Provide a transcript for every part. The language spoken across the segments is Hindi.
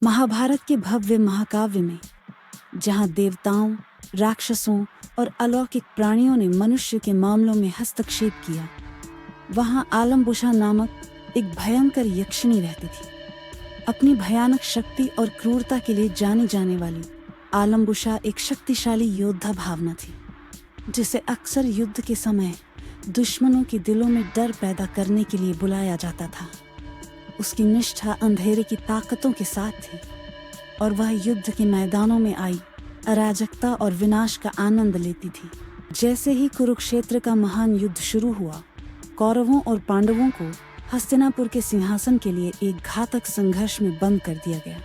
महाभारत के भव्य महाकाव्य में जहाँ देवताओं, राक्षसों और अलौकिक प्राणियों ने मनुष्य के मामलों में हस्तक्षेप किया, वहाँ आलम्बुसा नामक एक भयंकर यक्षिणी रहती थी। अपनी भयानक शक्ति और क्रूरता के लिए जानी जाने वाली आलम्बुसा एक शक्तिशाली योद्धा भावना थी, जिसे अक्सर युद्ध के समय दुश्मनों के दिलों में डर पैदा करने के लिए बुलाया जाता था। उसकी निष्ठा अंधेरे की ताकतों के साथ थी और वह युद्ध के मैदानों में आई अराजकता और विनाश का आनंद लेती थी। जैसे ही कुरुक्षेत्र का महान युद्ध शुरू हुआ, कौरवों और पांडवों को हस्तिनापुर के सिंहासन के लिए एक घातक संघर्ष में बंद कर दिया गया।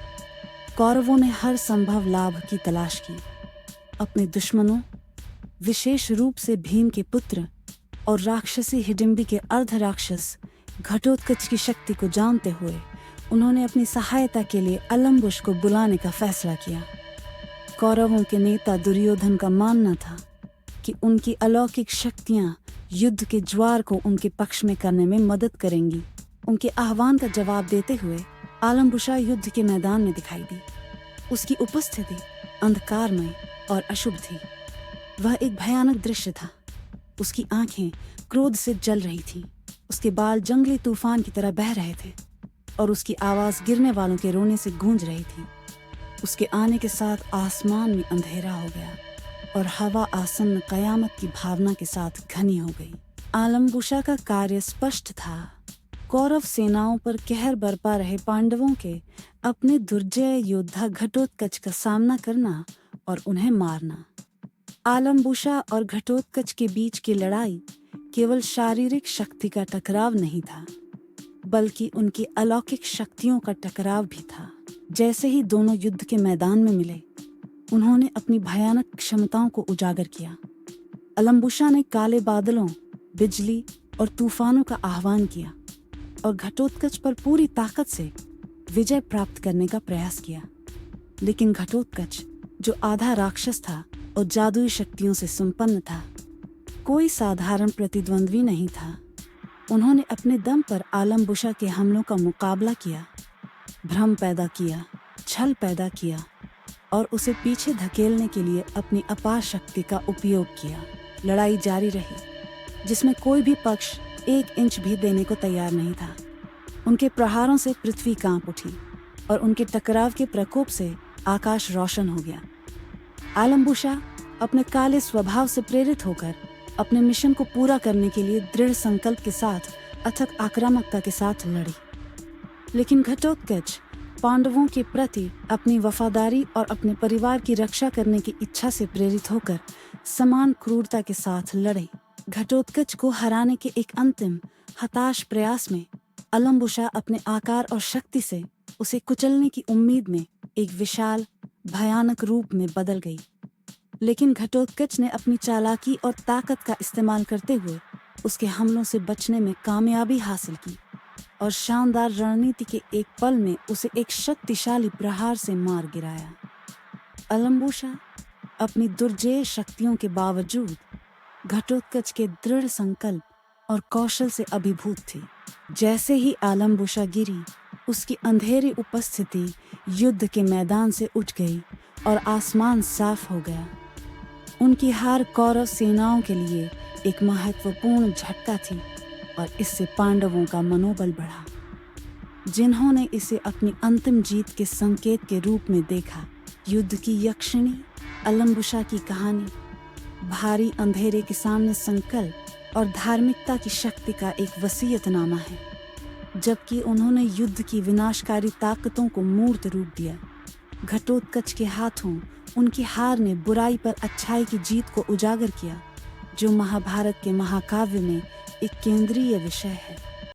कौरवों ने हर संभव लाभ की तलाश की। अपने दुश्मनों, विशेष रूप से भीम के पुत्र और राक्षसी हिडिंबी के अर्ध राक्षस घटोत्कच की शक्ति को जानते हुए उन्होंने अपनी सहायता के लिए अलम्बुस को बुलाने का फैसला किया। कौरवों के नेता दुर्योधन का मानना था कि उनकी अलौकिक शक्तियां युद्ध के ज्वार को उनके पक्ष में करने में मदद करेंगी। उनके आह्वान का जवाब देते हुए आलम्बुसा युद्ध के मैदान में दिखाई दी। उसकी उपस्थिति अंधकारमय और अशुभ थी। वह एक भयानक दृश्य था। उसकी आंखें क्रोध से जल रही थीं। उसके बाल जंगली तूफान की तरह बह रहे थे और उसकी आवाज गिरने वालों के रोने से गूंज रही थी। उसके आने के साथ आसमान में अंधेरा हो गया और हवा आसन्न कयामत की भावना के साथ घनी हो गई। आलम्बुसा का कार्य स्पष्ट था। कौरव सेनाओं पर कहर बरपा रहे पांडवों के अपने दुर्जय योद्धा घटोत्कच का सामना करना और उन्हें मारना। आलम्बुसा और घटोत्कच के बीच की लड़ाई केवल शारीरिक शक्ति का टकराव नहीं था, बल्कि उनकी अलौकिक शक्तियों का टकराव भी था। जैसे ही दोनों युद्ध के मैदान में मिले, उन्होंने अपनी भयानक क्षमताओं को उजागर किया। आलम्बुसा ने काले बादलों, बिजली और तूफानों का आह्वान किया और घटोत्कच पर पूरी ताकत से विजय प्राप्त करने का प्रयास किया। लेकिन घटोत्कच, जो आधा राक्षस था और जादुई शक्तियों से संपन्न था, कोई साधारण प्रतिद्वंद्वी नहीं था। उन्होंने अपने दम पर आलम्बुसा के हमलों का मुकाबला किया, भ्रम पैदा किया, छल पैदा किया और उसे पीछे धकेलने के लिए अपनी अपार शक्ति का उपयोग किया। लड़ाई जारी रही, जिसमें कोई भी पक्ष 1 इंच भी देने को तैयार नहीं था। उनके प्रहारों से पृथ्वी कांप उठी और उनके टकराव के प्रकोप से आकाश रोशन हो गया। आलम्बुसा अपने काले स्वभाव से प्रेरित होकर अपने मिशन को पूरा करने के लिए दृढ़ संकल्प के साथ अथक आक्रामकता के साथ लड़ी। लेकिन घटोत्कच पांडवों के प्रति अपनी वफादारी और अपने परिवार की रक्षा करने की इच्छा से प्रेरित होकर समान क्रूरता के साथ लड़े। घटोत्कच को हराने के एक अंतिम हताश प्रयास में आलम्बुसा अपने आकार और शक्ति से उसे कुचलने की उम्मीद में एक विशाल भयानक रूप में बदल गई। लेकिन घटोत्कच ने अपनी चालाकी और ताकत का इस्तेमाल करते हुए उसके हमलों से बचने में कामयाबी हासिल की और शानदार रणनीति के एक पल में उसे एक शक्तिशाली प्रहार से मार गिराया। आलम्बुसा अपनी दुर्जेय शक्तियों के बावजूद घटोत्कच के दृढ़ संकल्प और कौशल से अभिभूत थी। जैसे ही आलम्बुसा गिरी, उसकी अंधेरी उपस्थिति युद्ध के मैदान से उठ गई और आसमान साफ हो गया। उनकी हार कौरव सेनाओं के लिए एक महत्वपूर्ण झटका थी और इससे पांडवों का मनोबल बढ़ा, जिन्होंने इसे अपनी अंतिम जीत के संकेत के रूप में देखा। युद्ध की यक्षिणी आलम्बुसा की कहानी भारी अंधेरे के सामने संकल्प और धार्मिकता की शक्ति का एक वसीयतनामा है। जबकि उन्होंने युद्ध की विनाशकारी ताकतों को मूर्त रूप दिया, घटोत्कच के हाथों उनकी हार ने बुराई पर अच्छाई की जीत को उजागर किया, जो महाभारत के महाकाव्य में एक केंद्रीय विषय है।